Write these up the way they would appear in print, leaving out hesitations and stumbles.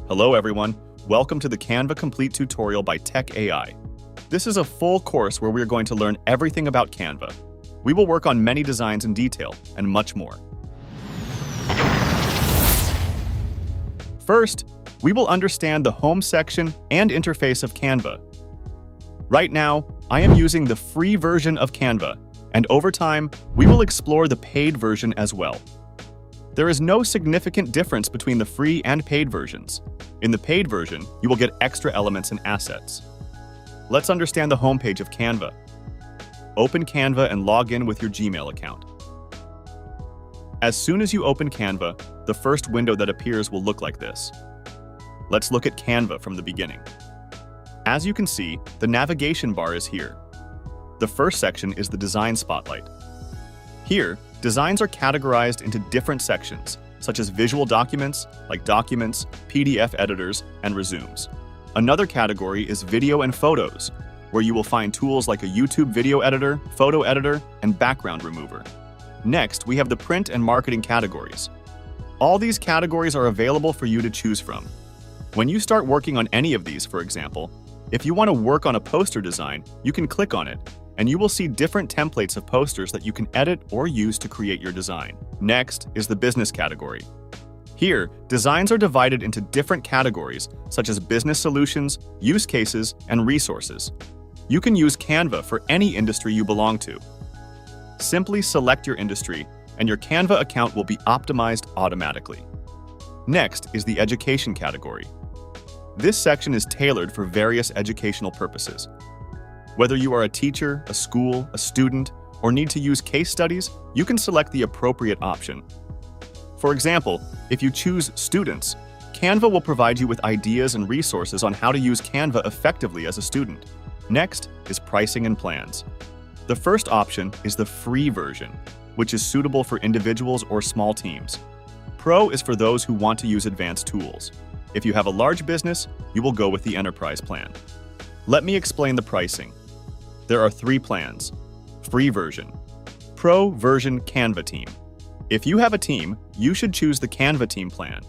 Hello everyone, welcome to the Canva Complete tutorial by Tech AI. This is a full course where we are going to learn everything about Canva. We will work on many designs in detail and much more. First, we will understand the Home section and interface of Canva. Right now, I am using the free version of Canva, and over time, we will explore the paid version as well. There is no significant difference between the free and paid versions. In the paid version, you will get extra elements and assets. Let's understand the homepage of Canva. Open Canva and log in with your Gmail account. As soon as you open Canva, the first window that appears will look like this. Let's look at Canva from the beginning. As you can see, the navigation bar is here. The first section is the Design Spotlight. Here, designs are categorized into different sections, such as visual documents, like documents, PDF editors, and resumes. Another category is video and photos, where you will find tools like a YouTube video editor, photo editor, and background remover. Next, we have the print and marketing categories. All these categories are available for you to choose from. When you start working on any of these, for example, if you want to work on a poster design, you can click on it, and you will see different templates of posters that you can edit or use to create your design. Next is the business category. Here, designs are divided into different categories, such as business solutions, use cases, and resources. You can use Canva for any industry you belong to. Simply select your industry, and your Canva account will be optimized automatically. Next is the education category. This section is tailored for various educational purposes. Whether you are a teacher, a school, a student, or need to use case studies, you can select the appropriate option. For example, if you choose Students, Canva will provide you with ideas and resources on how to use Canva effectively as a student. Next is Pricing and Plans. The first option is the free version, which is suitable for individuals or small teams. Pro is for those who want to use advanced tools. If you have a large business, you will go with the Enterprise plan. Let me explain the pricing. There are 3 plans: free version, pro version Canva team. If you have a team, you should choose the Canva team plan.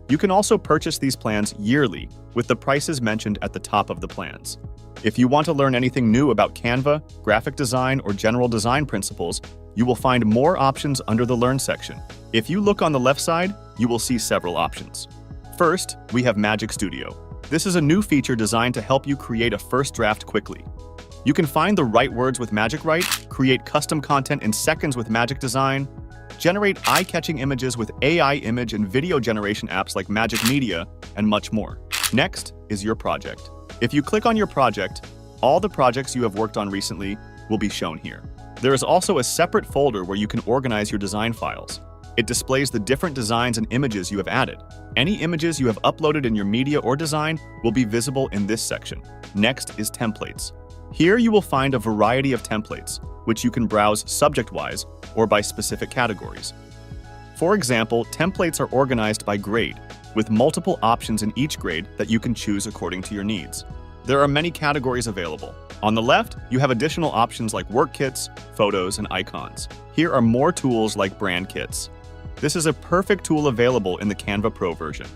You can also purchase these plans yearly with the prices mentioned at the top of the plans. If you want to learn anything new about Canva, graphic design, or general design principles, you will find more options under the Learn section. If you look on the left side, you will see several options. First, we have Magic Studio. This is a new feature designed to help you create a first draft quickly. You can find the right words with Magic Write, create custom content in seconds with Magic Design, generate eye-catching images with AI image and video generation apps like Magic Media, and much more. Next is your project. If you click on your project, all the projects you have worked on recently will be shown here. There is also a separate folder where you can organize your design files. It displays the different designs and images you have added. Any images you have uploaded in your media or design will be visible in this section. Next is Templates. Here you will find a variety of templates, which you can browse subject-wise or by specific categories. For example, templates are organized by grade, with multiple options in each grade that you can choose according to your needs. There are many categories available. On the left, you have additional options like work kits, photos, and icons. Here are more tools like brand kits. This is a perfect tool available in the Canva Pro version.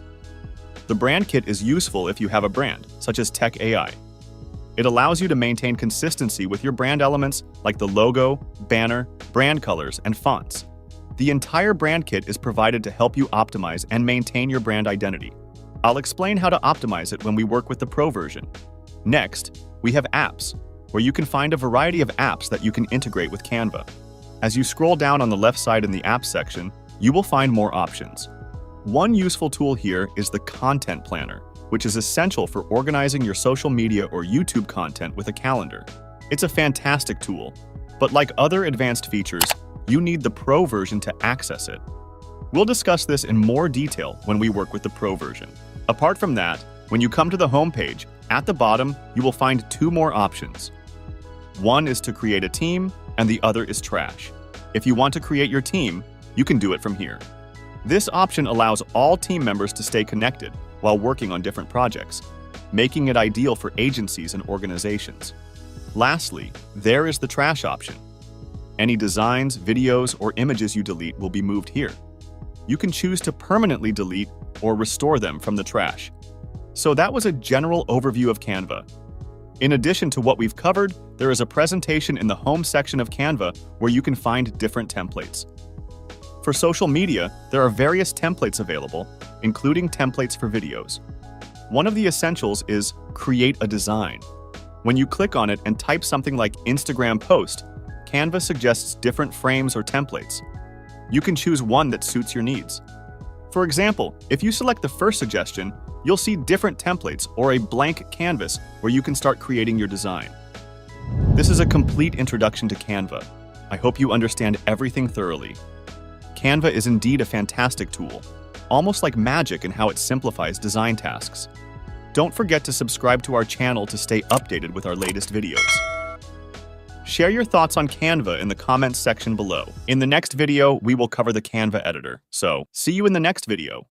The brand kit is useful if you have a brand, such as Tech AI. It allows you to maintain consistency with your brand elements like the logo, banner, brand colors, and fonts. The entire brand kit is provided to help you optimize and maintain your brand identity. I'll explain how to optimize it when we work with the Pro version. Next, we have Apps, where you can find a variety of apps that you can integrate with Canva. As you scroll down on the left side in the Apps section, you will find more options. One useful tool here is the Content Planner, which is essential for organizing your social media or YouTube content with a calendar. It's a fantastic tool, but like other advanced features, you need the Pro version to access it. We'll discuss this in more detail when we work with the Pro version. Apart from that, when you come to the home page, at the bottom, you will find 2 more options. One is to create a team, and the other is Trash. If you want to create your team, you can do it from here. This option allows all team members to stay connected while working on different projects, making it ideal for agencies and organizations. Lastly, there is the Trash option. Any designs, videos, or images you delete will be moved here. You can choose to permanently delete or restore them from the trash, So that was a general overview of Canva. In addition to what we've covered, there is a presentation in the Home section of Canva where you can find different templates. For social media, there are various templates available, including templates for videos. One of the essentials is Create a Design. When you click on it and type something like Instagram post, Canva suggests different frames or templates. You can choose one that suits your needs. For example, if you select the first suggestion, you'll see different templates or a blank canvas where you can start creating your design. This is a complete introduction to Canva. I hope you understand everything thoroughly. Canva is indeed a fantastic tool, almost like magic in how it simplifies design tasks. Don't forget to subscribe to our channel to stay updated with our latest videos. Share your thoughts on Canva in the comments section below. In the next video, we will cover the Canva editor. So, see you in the next video.